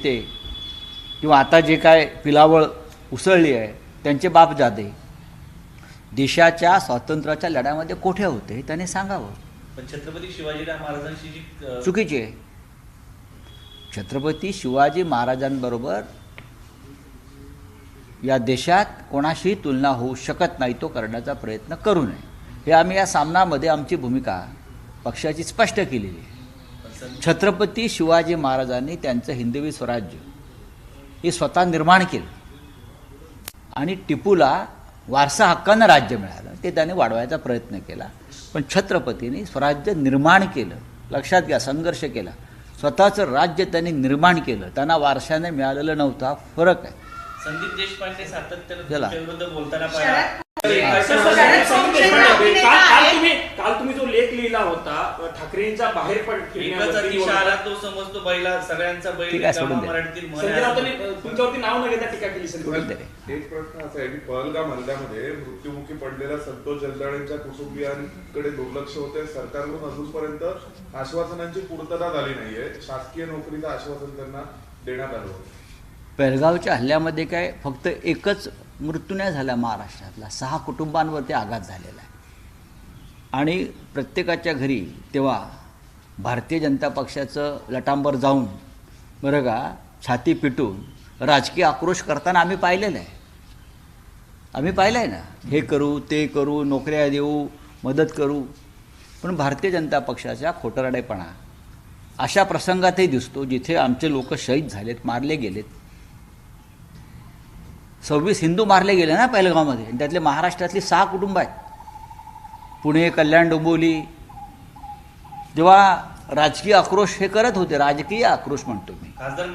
नेते किंवा आता जे काय पिलावळ उसळली आहे त्यांचे बापजादे देशाच्या स्वातंत्र्याच्या लढ्यामध्ये कोठे होते हे त्यांनी सांगावं. पण छत्रपती शिवाजीराव महाराजांशी जी चुकीची आहे. छत्रपती शिवाजी महाराजांबरोबर या देशात कोणाशीही तुलना होऊ शकत नाही, तो करण्याचा प्रयत्न करू नये. हे आम्ही या सामनामध्ये आमची भूमिका पक्षाची स्पष्ट केलेली आहे. छत्रपती शिवाजी महाराजांनी त्यांचं हिंदवी स्वराज्य हे स्वतः निर्माण केलं आणि टिपूला वारसा हक्कानं राज्य मिळालं, ते त्याने वाढवायचा प्रयत्न केला. पण छत्रपतींनी स्वराज्य निर्माण केलं. लक्षात घ्या, संघर्ष केला, स्वतःचं राज्य त्यांनी निर्माण केलं. त्यांना वारशाने मिळालेलं नव्हतं, हा फरक आहे. संदीप देशपांडे सातत्यानं चला. विरुद्ध बोलताना काल तुम्ही जो लेख लिहिला होता ठाकरेंचा बाहेर तो समजतो बैला सगळ्यांचा बैल मराठीतील तुमच्यावरती नाव न घेता टीका केली. एक प्रश्न असा आहे की पहलगाम हल्ल्यामध्ये मृत्युमुखी पडलेल्या संतोष जगदाळेंच्या कुटुंबियांकडे दुर्लक्ष होते. सरकारकडून अजूनपर्यंत आश्वासनांची पूर्तता झाली नाहीये. शासकीय नोकरीचं आश्वासन त्यांना देण्यात आलं होतं. पहलगावच्या हल्ल्यामध्ये काय फक्त एकच मृत्यू नाही झाला, महाराष्ट्रातला 6 कुटुंबांवरती आघात झालेला आहे. आणि प्रत्येकाच्या घरी तेव्हा भारतीय जनता पक्षाचं लटांबर जाऊन बरं का छाती पिटून राजकीय आक्रोश करताना आम्ही पाहिलेलं आहे. आम्ही पाहिलं आहे ना, हे करू ते करू, नोकऱ्या देऊ, मदत करू. पण भारतीय जनता पक्षाचा खोटरडेपणा अशा प्रसंगातही दिसतो जिथे आमचे लोक शहीद झालेत, मारले गेलेत. 26 हिंदू मारले गेले ना पहलगावमध्ये, आणि त्यातले महाराष्ट्रातली 6 कुटुंब आहेत. पुणे, कल्याण, डोंबिवली. जेव्हा राजकीय आक्रोश हे करत होते, राजकीय आक्रोश म्हणतो मी,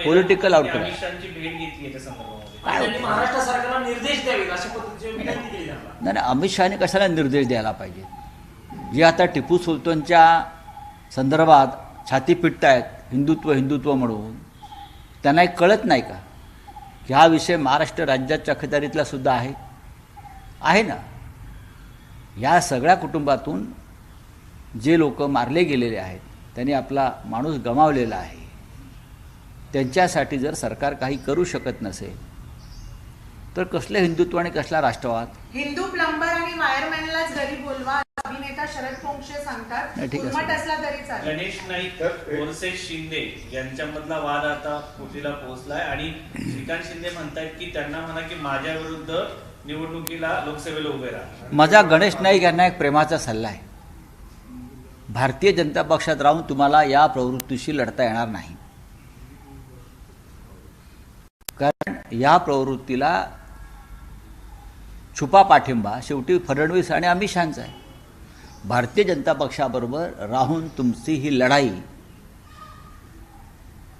पॉलिटिकल आउटकम, महाराष्ट्र सरकारला निर्देश द्यावेत अशा पद्धतीची विनंती केली. नाही, अमित शहाने कशाला निर्देश द्यायला पाहिजे? जे आता टिपू सुलतानच्या संदर्भात छाती पिटतायत हिंदुत्व हिंदुत्व म्हणून, त्यांना एक कळत नाही का की हा विषय महाराष्ट्र राज्याच्या अखत्यारीतला सुद्धा आहे ना. या सगळ्या कुटुंबातून जे लोक मारले गेलेले आहेत, त्यांनी आपला माणूस गमावलेला आहे. त्यांच्यासाठी जर सरकार काही करू शकत नसेल तर कसले हिंदुत्व आणि कसला राष्ट्रवाद? हिंदू प्लंबर आणि वायरमॅनलाच घरी बोलवा, अभिनेता शरद पोंक्षे सांगतात. उर्मट असला तरी चालेल. गणेश नाईक बोरसे शिंदे यांच्यामधला वाद आता पोटीला पोहोचलाय आणि श्रीकांत शिंदे म्हणतायत की त्यांना म्हणा की माझ्या विरुद्ध निवडणुकीला लोकसभेला उभे राहा. माझा गणेश नाईक यांना एक प्रेमाचा सल्ला आहे. भारतीय जनता पक्षात राहून तुम्हाला या प्रवृत्तीशी लढता येणार नाही, कारण या प्रवृत्तीला छुपा पाठिंबा शेवटी फडणवीस आणि अमित शहाचा आहे. भारतीय जनता पक्षाबरोबर राहून तुमची ही लढाई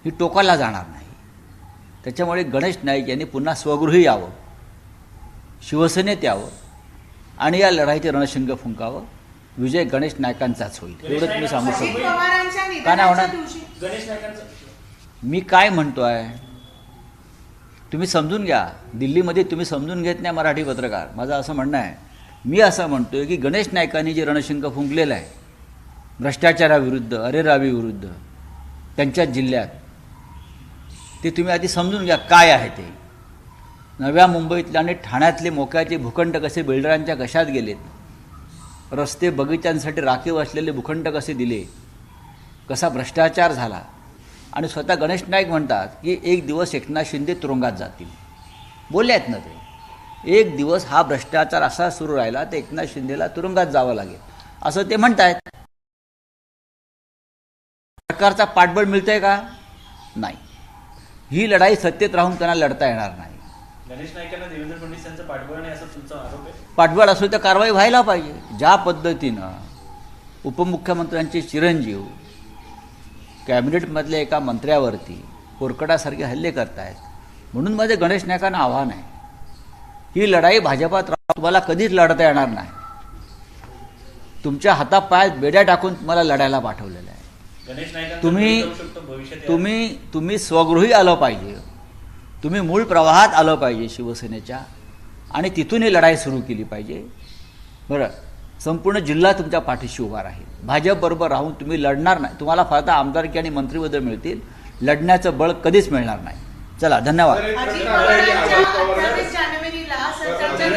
ही टोकाला जाणार नाही. त्याच्यामुळे गणेश नाईक यांनी पुन्हा स्वगृही यावं, शिवसेनेत यावं आणि या लढाईचे रणशिंग फुंकावं. विजय गणेश नायकांचाच होईल, एवढंच मी सांगू शकतो. का नाही होणार? गणेश नाईकांचं मी काय म्हणतो आहे तुम्ही समजून घ्या. दिल्लीमध्ये तुम्ही समजून घेत नाही मराठी पत्रकार, माझं असं म्हणणं आहे. मी असं म्हणतोय की गणेश नाईकांनी जे रणशिंग फुंकलेलं आहे भ्रष्टाचाराविरुद्ध, अरेरावीविरुद्ध त्यांच्या जिल्ह्यात, ते तुम्ही आधी समजून घ्या काय आहे ते. नव्या मुंबईतल्या आणि ठाण्यातले मोक्याचे भूखंड कसे बिल्डरांच्या घशात गेलेत, रस्ते बगीच्यांसाठी राखीव असलेले भूखंड कसे दिले, कसा भ्रष्टाचार झाला. आणि स्वतः गणेश नाईक म्हणतात की एक दिवस एकनाथ शिंदे तुरुंगात जातील. बोलले आहेत ना ते, एक दिवस हा भ्रष्टाचार असा सुरू राहिला तर एकनाथ शिंदेला तुरुंगात जावं लागेल असं ते म्हणतायत. सरकारचा पाठबळ मिळतंय का? नाही. ही लढाई सत्तेत राहून त्यांना लढता येणार नाही. गणेश नाईकांना देवेंद्र फडणवीस यांचं पाठबळ आणि असा तुमचा आरोप आहे? पाठबळ असेल तर कारवाई व्हायला पाहिजे. ज्या पद्धतीनं उपमुख्यमंत्र्यांचे चिरंजीव कॅबिनेटमधल्या एका मंत्र्यावरती कोरकडासारखे हल्ले करतायत, म्हणून माझे गणेश नाईकांना आव्हान आहे, ही लढाई भाजपात तुम्हाला कधीच लढता येणार नाही. तुमच्या हातापायात बेड्या टाकून तुम्हाला लढायला पाठवलेलं आहे. तुम्ही स्वगृही आलं पाहिजे, तुम्ही मूळ प्रवाहात आलं पाहिजे शिवसेनेच्या, आणि तिथून ही लढाई सुरू केली पाहिजे. बरं, संपूर्ण जिल्हा तुमच्या पाठीशी उभा राहील. भाजपबरोबर राहून तुम्ही लढणार नाही. तुम्हाला फक्त आमदारकी आणि मंत्रिपद मिळतील, लढण्याचं बळ कधीच मिळणार नाही. चला, धन्यवाद. अजित पवारांच्या 28 जानेवारीला सरकारच्या